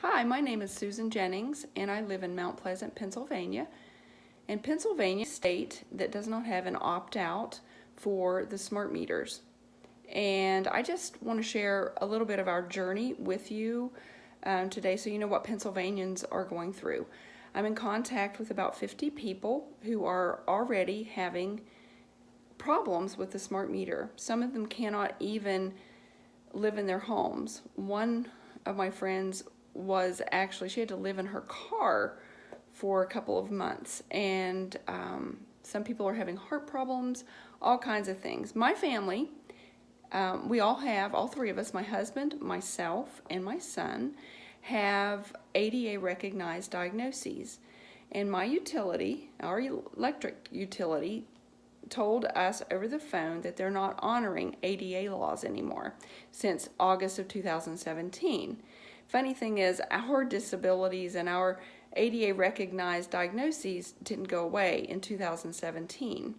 Hi, my name is Susan Jennings, and I live in Mount Pleasant, Pennsylvania. And Pennsylvania is a state that does not have an opt-out for the smart meters. And I just want to share a little bit of our journey with you today so you know what Pennsylvanians are going through. I'm in contact with about 50 people who are already having problems with the smart meter. Some of them cannot even live in their homes. One of my friends she had to live in her car for a couple of months, and some people are having heart problems, all kinds of things. My family, all three of us, my husband, myself, and my son, have ADA recognized diagnoses. And my utility, our electric utility, told us over the phone that they're not honoring ADA laws anymore since August of 2017. Funny thing is, our disabilities and our ADA recognized diagnoses didn't go away in 2017.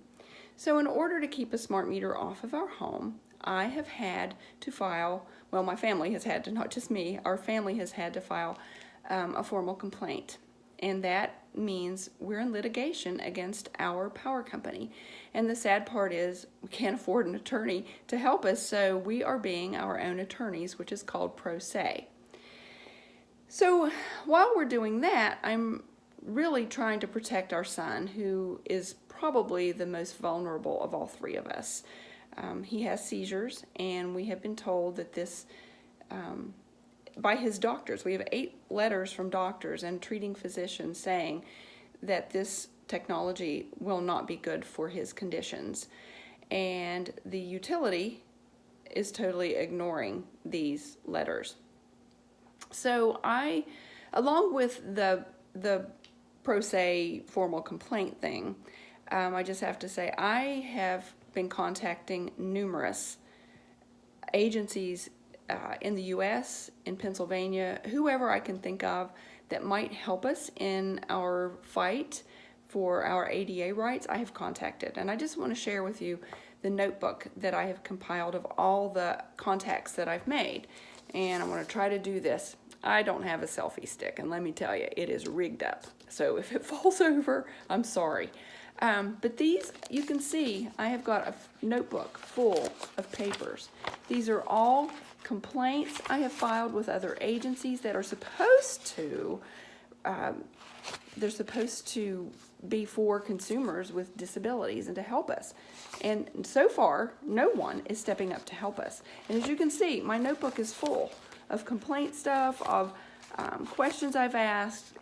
So in order to keep a smart meter off of our home, I have had to file, well, my family has had to, not just me, our family has had to file a formal complaint. And that means we're in litigation against our power company. And the sad part is we can't afford an attorney to help us, so we are being our own attorneys, which is called pro se. So while we're doing that, I'm really trying to protect our son, who is probably the most vulnerable of all three of us. He has seizures, and we have been told that this, by his doctors, we have 8 letters from doctors and treating physicians saying that this technology will not be good for his conditions. And the utility is totally ignoring these letters. So along with the pro se formal complaint thing, I just have to say I have been contacting numerous agencies in the U.S., in Pennsylvania, whoever I can think of that might help us in our fight for our ADA rights. I have contacted, and I just want to share with you the notebook that I have compiled of all the contacts that I've made. And I want to try to do this. I don't have a selfie stick, and let me tell you, it is rigged up. So if it falls over, I'm sorry. But these, you can see, I have got a notebook full of papers. These are all complaints I have filed with other agencies that are supposed to, be for consumers with disabilities and to help us. And so far, no one is stepping up to help us. And as you can see, my notebook is full of complaint stuff, of questions I've asked,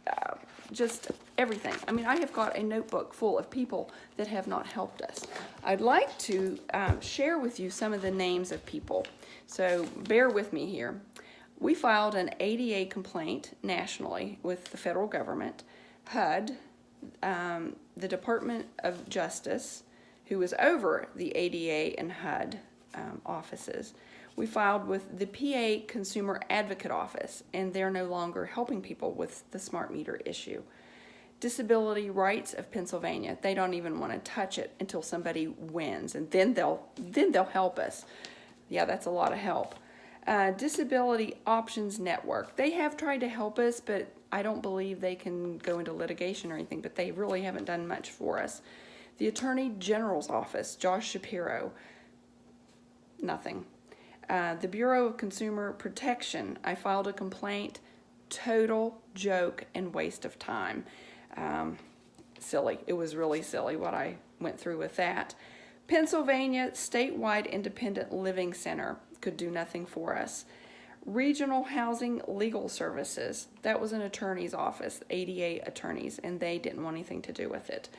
just everything. I mean, I have got a notebook full of people that have not helped us. I'd like to share with you some of the names of people, so bear with me here. We filed an ADA complaint nationally with the federal government, HUD, the Department of Justice, who is over the ADA and HUD offices. We filed with the PA Consumer Advocate Office, and they're no longer helping people with the smart meter issue. Disability Rights of Pennsylvania, they don't even want to touch it until somebody wins, and then they'll help us. Yeah, that's a lot of help. Disability Options Network, they have tried to help us, but I don't believe they can go into litigation or anything, but they really haven't done much for us. The Attorney General's Office, Josh Shapiro, nothing. The Bureau of Consumer Protection, I filed a complaint, total joke and waste of time. Silly. It was really silly what I went through with that. Pennsylvania Statewide Independent Living Center could do nothing for us. Regional Housing Legal Services, that was an attorney's office, ADA attorneys, and they didn't want anything to do with it.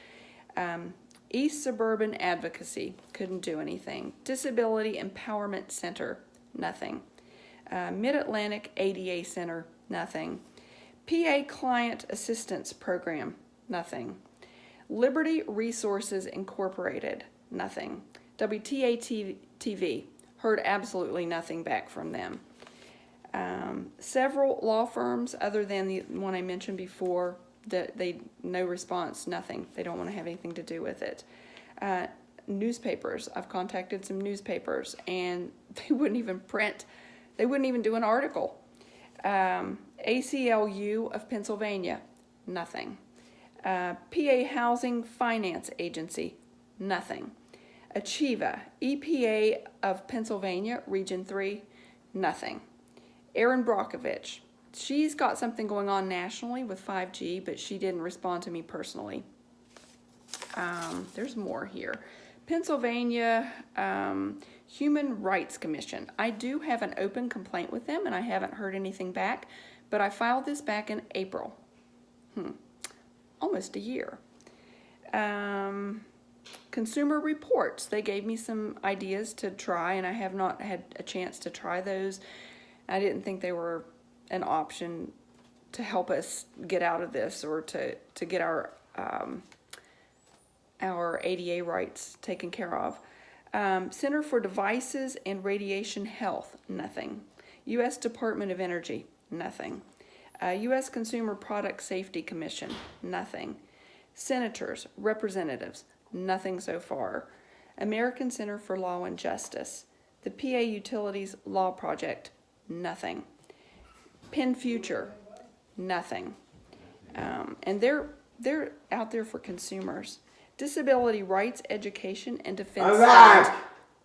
East Suburban Advocacy, couldn't do anything. Disability Empowerment Center, nothing. Mid-Atlantic ADA Center, nothing. PA Client Assistance Program, nothing. Liberty Resources Incorporated, nothing. WTA-TV, heard absolutely nothing back from them. Several law firms, other than the one I mentioned before, no response, nothing. They don't want to have anything to do with it. Newspapers, I've contacted some newspapers, and they wouldn't even print, they wouldn't even do an article. ACLU of Pennsylvania, nothing. PA Housing Finance Agency, nothing. Achieva, EPA of Pennsylvania, Region 3, nothing. Erin Brockovich, she's got something going on nationally with 5G, but she didn't respond to me personally. There's more here. Pennsylvania Human Rights Commission. I do have an open complaint with them, and I haven't heard anything back, but I filed this back in April. Almost a year. Consumer Reports. They gave me some ideas to try, and I have not had a chance to try those. I didn't think they were an option to help us get out of this, or to get our ADA rights taken care of. Center for Devices and Radiation Health, nothing. U.S. Department of Energy, nothing. U.S. Consumer Product Safety Commission, nothing. Senators, representatives, nothing so far. American Center for Law and Justice. The PA Utilities Law Project, nothing. Penn Future, nothing. And they're out there for consumers. Disability Rights, Education, and Defense Fund.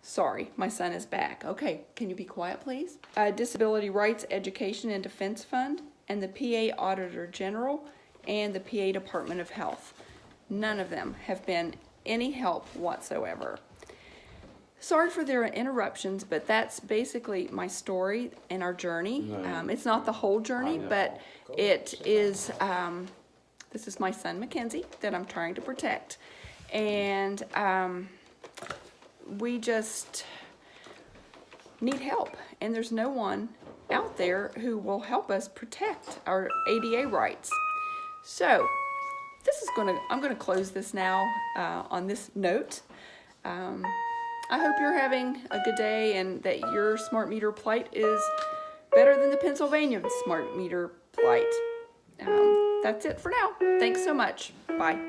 Sorry, my son is back. Okay, can you be quiet, please? Disability Rights, Education, and Defense Fund, and the PA Auditor General, and the PA Department of Health. None of them have been any help whatsoever. Sorry for their interruptions, but that's basically my story and our journey. It's not the whole journey, but it is, this is my son, Mackenzie, that I'm trying to protect. And we just need help, and there's no one out there who will help us protect our ADA rights. So this is I'm gonna close this now on this note. I hope you're having a good day, and that your smart meter plight is better than the Pennsylvania smart meter plight. That's it for now. Thanks so much. Bye.